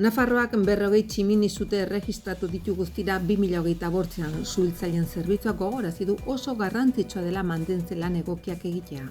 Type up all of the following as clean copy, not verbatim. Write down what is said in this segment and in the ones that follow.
Nafarroak 40 tximini zute erregistratu ditu guztira 2028an suhiltzaileen zerbitzuak gogorazi du oso garrantzitsua dela mantentzen lan egokiak egitea.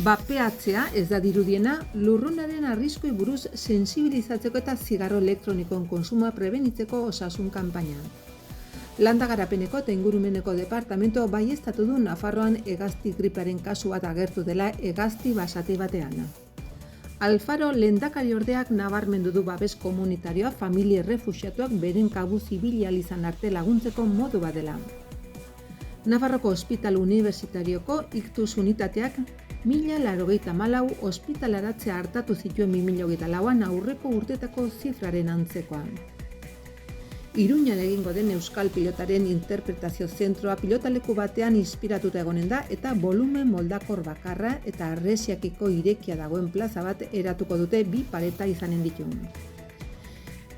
Bapeatzea ez da dirudiena lurrunaren arriskui buruz sensibilizatzeko eta zigarro elektronikoen kontsumoa prebenitzeko osasun kanpainan. Landa Garapeneko eta Ingurumeneko departamento baieztatu du Nafarroan hegazti gripearen kasu bat agertu dela hegazti basati batean. Alfaro lehendakariordeak nabarmendu du babes komunitarioa familia errefuxiatuak beren kabuz ibili ahal izan arte laguntzeko modu bat dela. Nafarroko Ospital Unibertsitarioko Iktus unitateak 1084 ospitalaratzea hartatu zituen 2024an aurreko urtetako zifraren antzekoa. Iruñan egingo den Euskal Pilotaren interpretazio zentroa pilotaleku batean inspiratuta egonen da eta volumen moldakor bakarra eta arresiakiko irekia dagoen plaza bat eratuko dute 2 pareta izanen ditu.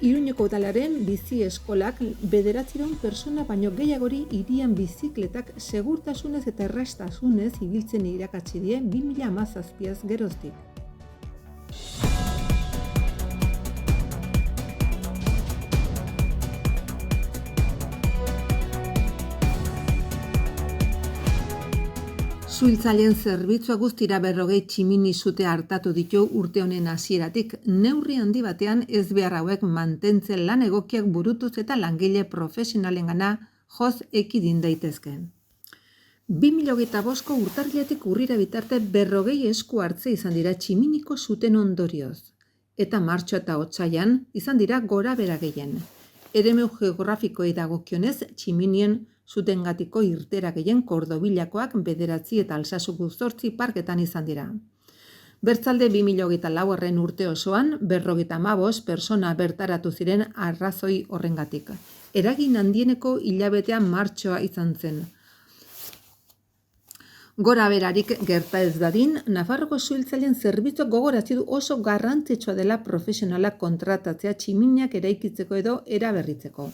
Iruñeko udalaren bizi eskolak 900 persona baino gehiagori hirian bizikletak segurtasunez eta erraztasunez ibiltzen irakatsi die 2017az geroztik. Suhiltzaileen zerbitzua guztira 40 tximini zute hartatu ditu urte honen hasieratik, neurri handi batean ez behar hauek mantentzen lan egokiak burutuz eta langile profesionalengana joz ekidin daitezke. 2025ko urtarriletik urrira bitarte 40 esku hartze izan dira tximiniko zuten ondorioz. Eta martxo eta otsailean izan dira gora bera gehien. Eremu geografikoei dagokionez tximinien zutengatiko irtera gehien Kordobilakoak 9 eta Alsasuko 8 parketan izan dira. Bertzalde 2024 urte osoan 55 persona bertaratu ziren arrazoi horrengatik. Eragin handieneko hilabetean martxoa izan zen. Gora berarik gerta ez dadin, Nafarroko suhiltzaileen zerbitzuak gogorazi du oso garrantzitsua dela profesionalak kontratatzea tximiniak eraikitzeko edo eraberritzeko.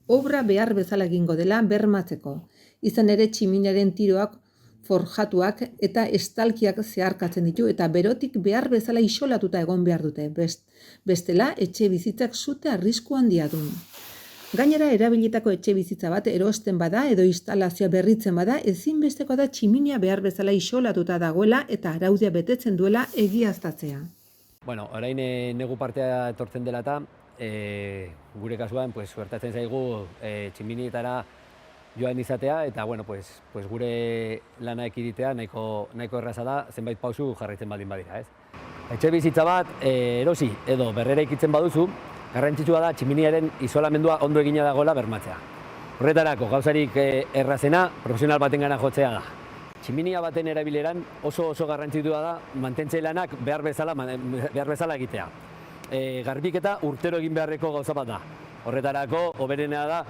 Obra behar bezala egingo dela bermatzeko. Izan ere tximinaren tiroak, forjatuak eta estalkiak zeharkatzen ditu eta berotik behar bezala isolatuta egon behar dute. Bestela etxe bizitzak zute arrisku handia du. Gainera erabilitako etxe bizitza bat erosten bada edo instalazioa berritzen bada ezinbesteko da tximinia behar bezala isolatuta dagoela eta araudia betetzen duela egiaztatzea. Orain negu partea etortzen dela eta gure kasuan suertatzen zaigu tximinietara joan izatea eta gure lana ekiditea nahiko erraza da zenbait pausu jarraitzen baldin badira. Etxe bizitza bat erosi edo berrera ikitzen baduzu, garrantzitsua da tximiniaren isolamendua ondo egina dagoela bermatzea. Horretarako gauzarik errazena profesional batengana jotzea da. Tximinia baten erabileran oso garrantzitsua da mantentze lanak behar bezala egitea. Garbiketa urtero egin beharreko gauza bat da. Horretarako hoberena da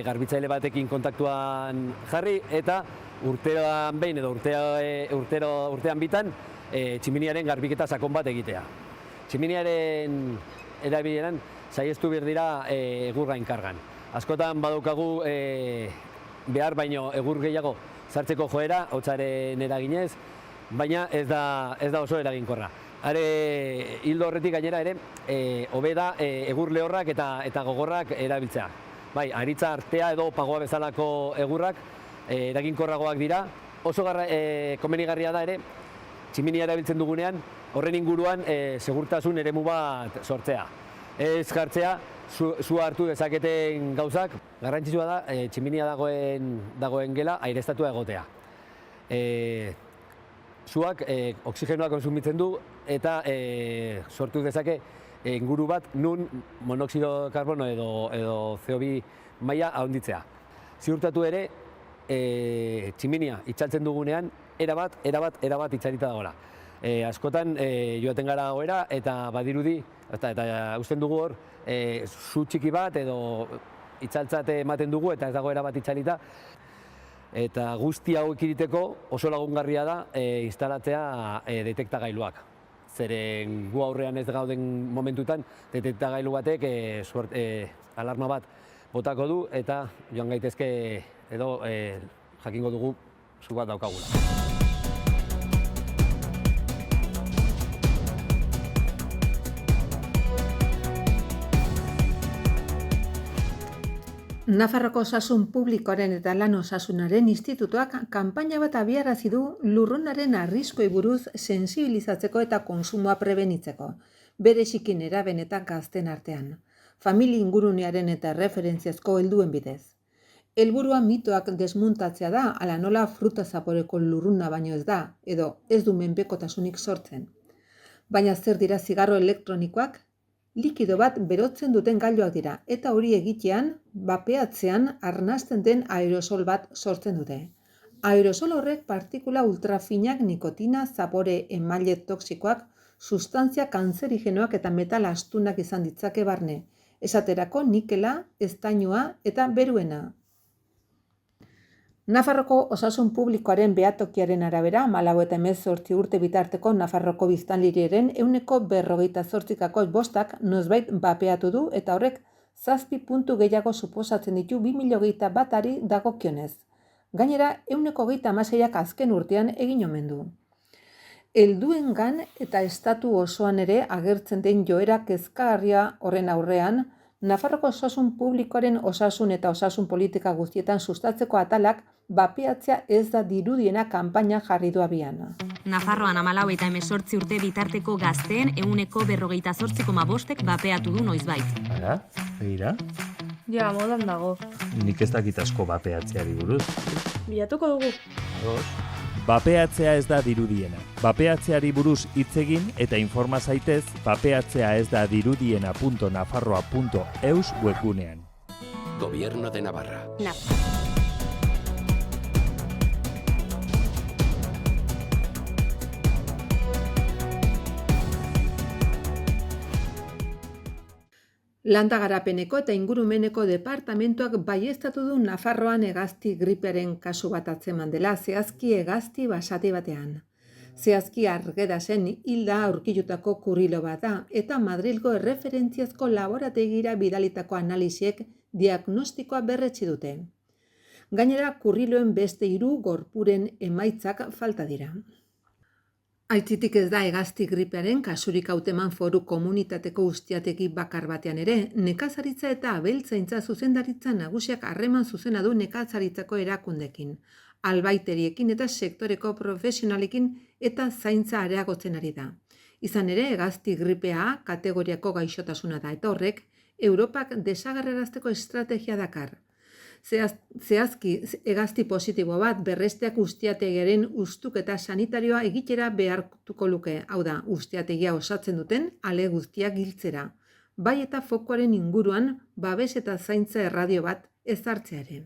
garbitzaile batekin kontaktuan jarri eta urtean behin edo urtean bitan tximiniaren garbiketa sakon bat egitea. Tximiniaren erabileran saihestu behar dira egurra inkargan. Askotan badaukagu behar baino egur gehiago sartzeko joera, hotzaren eraginez, baina ez da oso eraginkorra. Hildo horretik gainera ere, hobe da egur lehorrak eta gogorrak erabiltzea. Bai, aritza artea edo pagoa bezalako egurrak eraginkorragoak dira. Oso komenigarria da ere, tximinia erabiltzen dugunean, horren inguruan segurtasun eremu bat sortzea. Ez jartzea, sua hartu dezaketen gauzak, garrantzitsua da tximinia dagoen gela aireztatua egotea. Suak oxigenoa konsumitzen du eta sortu dezake inguru bat nun monoxido karbono edo CO2 maila handitzea. Ziurtatu ere, tximinia itxaltzen dugunean, erabat itxalita dagoela. Askotan joaten gara goera eta badirudi, eta usten dugu hor, zu txiki bat edo itxaltzat ematen dugu eta ez dago erabat itxalita. Eta guzti hau ekiditeko oso lagungarria da instalatzea detektagailuak. Zeren gu aurrean ez gauden momentutan detektagailu batek alarma bat botako du eta joan gaitezke edo jakingo dugu zu bat daukagula. Nafarroko Osasun Publikoaren eta Lan Osasunaren Institutuak kanpaina bat abiarazi du lurrunaren arriskuei buruz sentsibilizatzeko eta kontsumoa prebenitzeko, bereziki neraben eta gazten artean, familia ingurunearen eta referentziazko helduen bidez. Helburua mitoak desmuntatzea da, ala nola fruta zaporeko lurruna baino ez da, edo ez du menpekotasunik sortzen. Baina zer dira zigarro elektronikoak? Likido bat berotzen duten gailuak dira, eta hori egitean, bapeatzean arnasten den aerosol bat sortzen dute. Aerosol horrek partikula ultrafinak, nikotina, zapore emaile toxikoak, sustantzia kanzerigenoak eta metal astunak izan ditzake barne, esaterako nikela, estainua eta beruena. Nafarroko Osasun Publikoaren behatokiaren arabera, 14 eta 18 urte bitarteko Nafarroko biztanleriaren 48,5% nozbait bapeatu du eta horrek 7 puntu gehiago suposatzen ditu 2021 dagokionez. Gainera, 26%ak azken urtean egin omen du. Helduengan eta estatu osoan ere agertzen den joera kezkagarria horren aurrean, Nafarroko Osasun Publikoaren osasun eta osasun politika guztietan sustatzeko atalak bapeatzea ez da dirudiena kanpaina jarri du abian. Nafarroan 14 eta 18 urte bitarteko gazteen 48,5%ek bapeatu du noizbait. Ara, begira? Ja, modan dago. Nik ez dakit asko bapeatzeari buruz. Bilatuko dugu. Ados. Bapeatzea ez da dirudiena. Bapeatzeari buruz hitz egin eta informa zaitez bapeatzea ez da dirudiena.nafarroa.eus webgunean. Gobierno de Navarra. Landa Garapeneko eta Ingurumeneko departamentuak baieztatu du Nafarroan hegazti gripearen kasu bat atzeman dela, zehazki hegazti basati batean. Zehazki Argedasen hilda aurkitutako kurrilo bat da, eta Madrilgo erreferentziazko laborategira bidalitako analisiek diagnostikoa berretsi dute. Gainera, kurriloen beste 3 gorpuren emaitzak falta dira. Aitzitik ez da hegazti gripearen kasurik hauteman Foru Komunitateko ustiategi bakar batean ere, nekazaritza eta abeltzaintza zuzendaritza nagusiak harreman zuzena du nekazaritzako erakundekin, albaiteriekin eta sektoreko profesionalekin eta zaintza areagotzen ari da. Izan ere, hegazti gripea kategoriako gaixotasuna da eta horrek Europak desagerrarazteko estrategia dakar. Zehazki hegazti positibo bat berresteak ustiategiaren ustuketa sanitarioa egitera behartuko luke, hau da, ustiategia osatzen duten ale guztiak hiltzera, bai eta fokoaren inguruan babes eta zaintza erradio bat ezartzeare.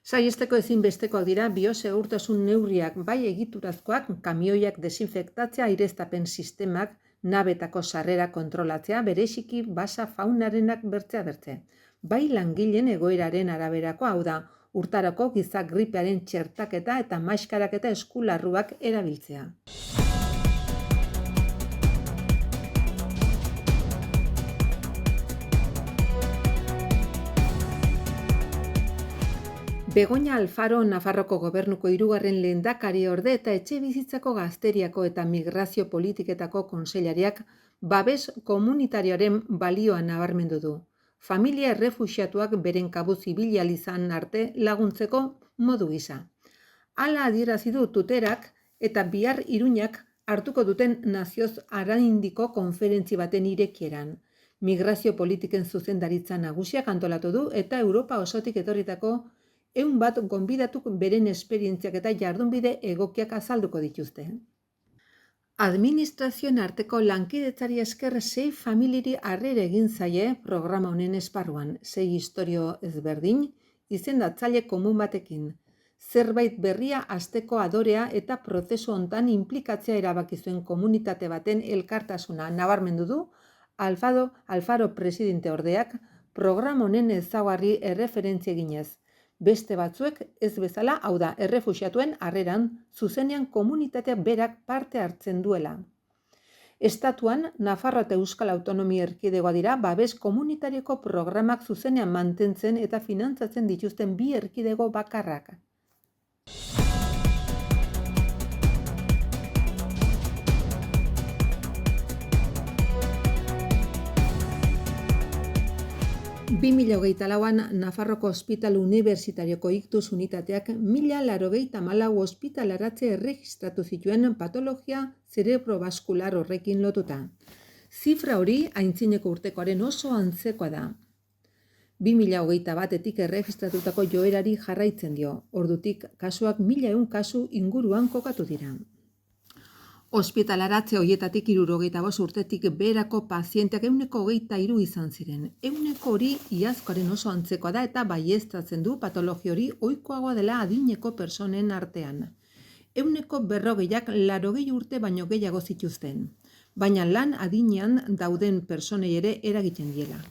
Saihesteko ezinbestekoak dira biosegurtasun neurriak bai egiturazkoak, kamioiak desinfektatzea, aireztapen sistemak, nabetako sarrera kontrolatzea, bereziki basa faunarenak bertzea. Bai langileen egoeraren araberako, hau da, urtarako giza gripearen txertaketa eta maskarak eta eskularruak erabiltzea. Begoña Alfaro Nafarroko Gobernuko 3. lehendakari orde eta etxebizitzako gazteriako eta migrazio politiketako kontseilariak babes komunitarioaren balioa nabarmendu du. Familia errefuxiatuak beren kabuz ibili ahal izan arte laguntzeko modu gisa. Hala adierazi du Tuterak eta bihar Iruñak hartuko duten nazioz araindiko konferentzi baten irekieran. Migrazio politiken zuzendaritza nagusiak antolatu du eta Europa osotik etorritako 100 bat gonbidatuk beren esperientziak eta jardunbide egokiak azalduko dituzte. Administrazioen arteko lankidetzari esker 6 familiri harrera egin zaie programa honen esparruan, 6 istorio ezberdin, izendatzaile komun batekin. Zerbait berria hasteko adorea eta prozesu hontan inplikatzea erabaki zuen komunitate baten elkartasuna nabarmendu du Alfaro presidente ordeak programa honen ezaugarri erreferentzia eginez. Beste batzuek ez bezala, hau da, errefuxiatuen harreran zuzenean komunitatea berak parte hartzen duela. Estatuan, Nafarroa eta Euskal Autonomia Erkidegoa dira babes komunitarioko programak zuzenean mantentzen eta finantzatzen dituzten 2 erkidego bakarrak. 2024an Nafarroko Ospitale Unibertsitarioko Iktus Unitateak 1084 ospitalaratze erregistratu zituen patologia zerebrobaskular horrekin lotuta. Zifra hori aintzineko urtekoaren oso antzekoa da. 2021etik erregistratutako joerari jarraitzen dio, ordutik kasuak 1100 kasu inguruan kokatu dira. Ospitalaratze horietatik 75 urtetik beherako pazienteak 123 izan ziren. 100 hori iazkoaren oso antzekoa da eta baieztatzen du patologia hori ohikoagoa dela adineko personen artean. 140ak 80 urte baino gehiago zituzten, baina lan adinean dauden personei ere eragiten diela.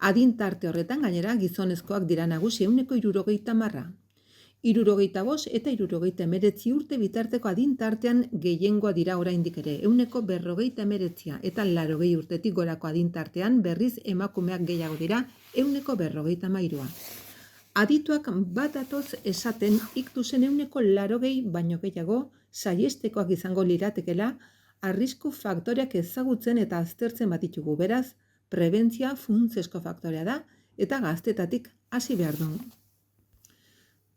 Adin tarte horretan gainera gizonezkoak dira nagusi 170. 65 eta 79 urte bitarteko adin tartean gehiengoa dira oraindik ere, 159 eta 80 urtetik gorako adin tartean berriz emakumeak gehiago dira, 153. Adituak bat datoz esaten iktusen 180 baino gehiago saihestekoak izango liratekela arrisku faktoreak ezagutzen eta aztertzen baditugu, beraz, prebentzia funtsezko faktorea da eta gaztetatik hasi behar du.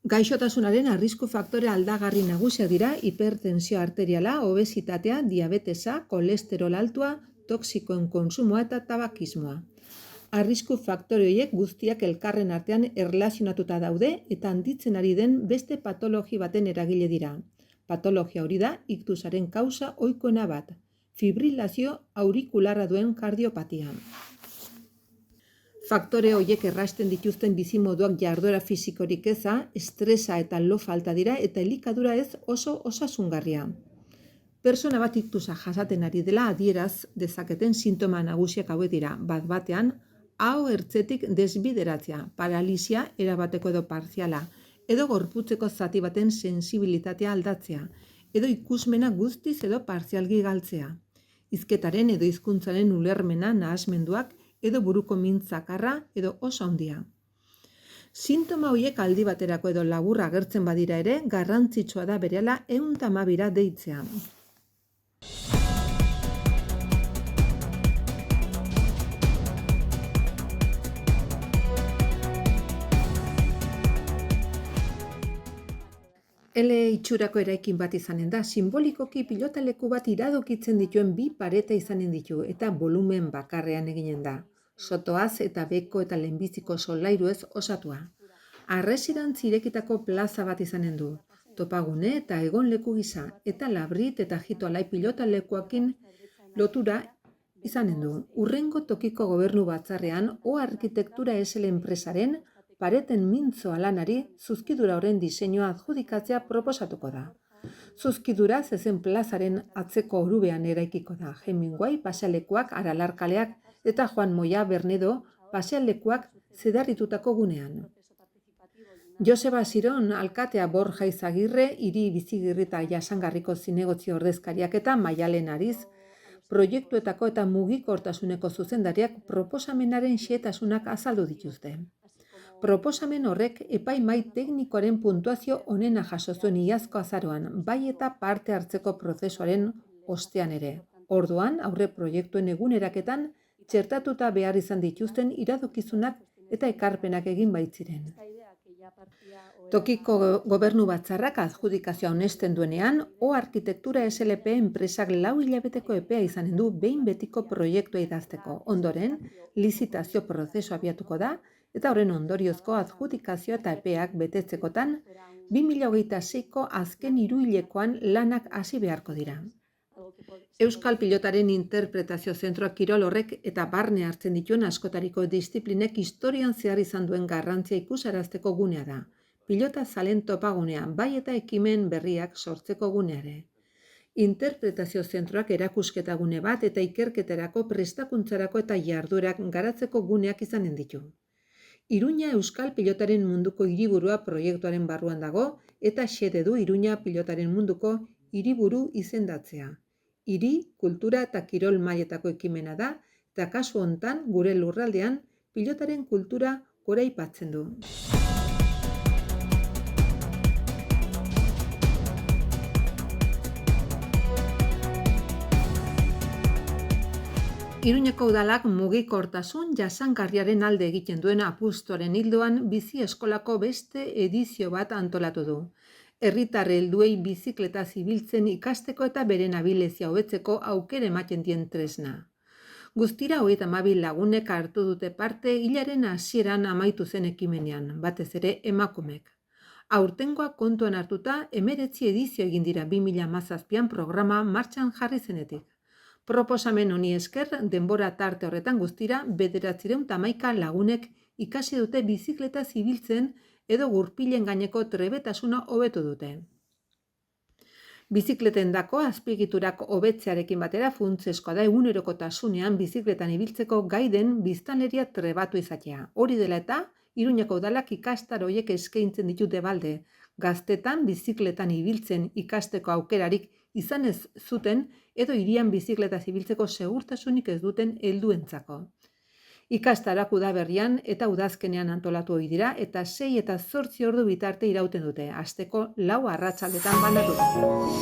Gaixotasunaren arrisku faktore aldagarri nagusiak dira hipertensio arteriala, obesitatea, diabetesa, kolesterol altua, toxikoen kontsumoa eta tabakismoa. Arrisku faktore horiek guztiak elkarren artean erlazionatuta daude eta handitzen ari den beste patologi baten eragile dira. Patologia hori da iktusaren kausa ohikoena bat, fibrilazio aurikularra duen kardiopatia. Faktore horiek errasten dituzten bizimoduak jarduera fisikorik eza, estresa eta lo falta dira eta elikadura ez oso osasungarria. Persona bat iktusa jasaten ari dela adieraz dezaketen sintoma nagusiak hauek dira, bat-batean aho ertzetik desbideratzea, paralisia erabateko edo partziala, edo gorputzeko zati baten sensibilitatea aldatzea, edo ikusmena guztiz edo partzialgi galtzea, hizketaren edo hizkuntzaren ulermena nahasmenduak, edo buruko min zakarra edo oso handia. Sintoma horiek aldi baterako edo laburra agertzen badira ere, garrantzitsua da berehala 112 deitzea. Ele itxurako eraikin bat izanen da, simbolikoki pilotaleku bat iradokitzen dituen bi pareta izanen ditu eta volumen bakarrean eginen da. Sotoaz eta beko eta lehenbiziko solairuez osatua. Arresirantz irekitako plaza bat izanen du, topagune eta egonleku gisa, eta labrit eta jitoalai pilotalekuakin lotura izanen du. Hurrengo tokiko gobernu batzarrean o arkitektura SL enpresaren pareten mintzoa lanari zuzkidura horren diseinua adjudikatzea proposatuko da. Zuzkidura zezen plazaren atzeko orubean eraikiko da. Hemingway pasealekuak Aralarkaleak eta Juan Moya Bernedo pasealekuak zedarritutako gunean. Joseba Ziron, alkatea Borja Izagirre, hiri bizigirri eta jasangarriko zinegotzi ordezkariak eta Maialen Ariz, proiektuetako eta mugikortasuneko zuzendariak proposamenaren xehetasunak azaldu dituzte. Proposamen horrek epaimahai teknikoaren puntuazio onena jaso zuen iazko azaroan, bai eta parte hartzeko prozesuaren ostean ere. Orduan, aurre proiektuen eguneraketan, txertatuta behar izan dituzten iradokizunak eta ekarpenak egin baitziren. Tokiko gobernu batzarrak adjudikazioa onesten duenean, o arkitektura SLP enpresak 4 hilabeteko epea izanen du behin betiko proiektua idazteko. Ondoren, lizitazio prozesu abiatuko da, eta horren ondoriozko adjudikazio eta epeak betetzekotan, 2026ko azken hiruhilekoan lanak hasi beharko dira. Euskal Pilotaren Interpretazio Zentroak kirol horrek eta barne hartzen dituen askotariko disiplinek historian zehar izan duen garrantzia ikusarazteko gunea da. Pilota zalen topagunea, bai eta ekimen berriak sortzeko guneare. Interpretazio Zentroak erakusketa gune bat eta ikerketarako prestakuntzarako eta jarduerak garatzeko guneak izanen ditu. Iruña Euskal Pilotaren munduko hiriburua proiektuaren barruan dago eta xede du Iruña Pilotaren munduko hiriburu izendatzea. Hiri, kultura eta kirol mailetako ekimena da eta kasu hontan gure lurraldean pilotaren kultura goraipatzen du. Iruñeko udalak mugikortasun jasangarriaren alde egiten duen apustuaren ildoan bizi eskolako beste edizio bat antolatu du. Herritar helduei bizikleta zibiltzen ikasteko eta beren abilezia hobetzeko aukera ematen dien tresna. Guztira 32 lagunek hartu dute parte hilaren hasieran amaitu zen ekimenean, batez ere emakumek. Aurtengoa kontuan hartuta 19 edizio egin dira 2017an programa martxan jarri zenetik. Proposamen honi esker, denbora tarte horretan guztira 911 lagunek ikasi dute bizikleta zibiltzen edo gurpilen gaineko trebetasuna hobetu dute. Bizikletendako azpiegiturak hobetzearekin batera funtsezkoa da egunerokotasunean bizikletan ibiltzeko gai den biztanleria trebatu izatea. Hori dela eta, Iruñeko udalak ikastaro horiek eskaintzen ditu Debalde. Gaztetan bizikletan ibiltzen ikasteko aukerarik izan ez zuten edo hirian bizikleta zibiltzeko segurtasunik ez duten helduentzako. Ikastaroak udaberrian eta udazkenean antolatu ohi dira eta 6 eta 8 ordu bitarte irauten dute, asteko 4 arratsaldetan banatuta.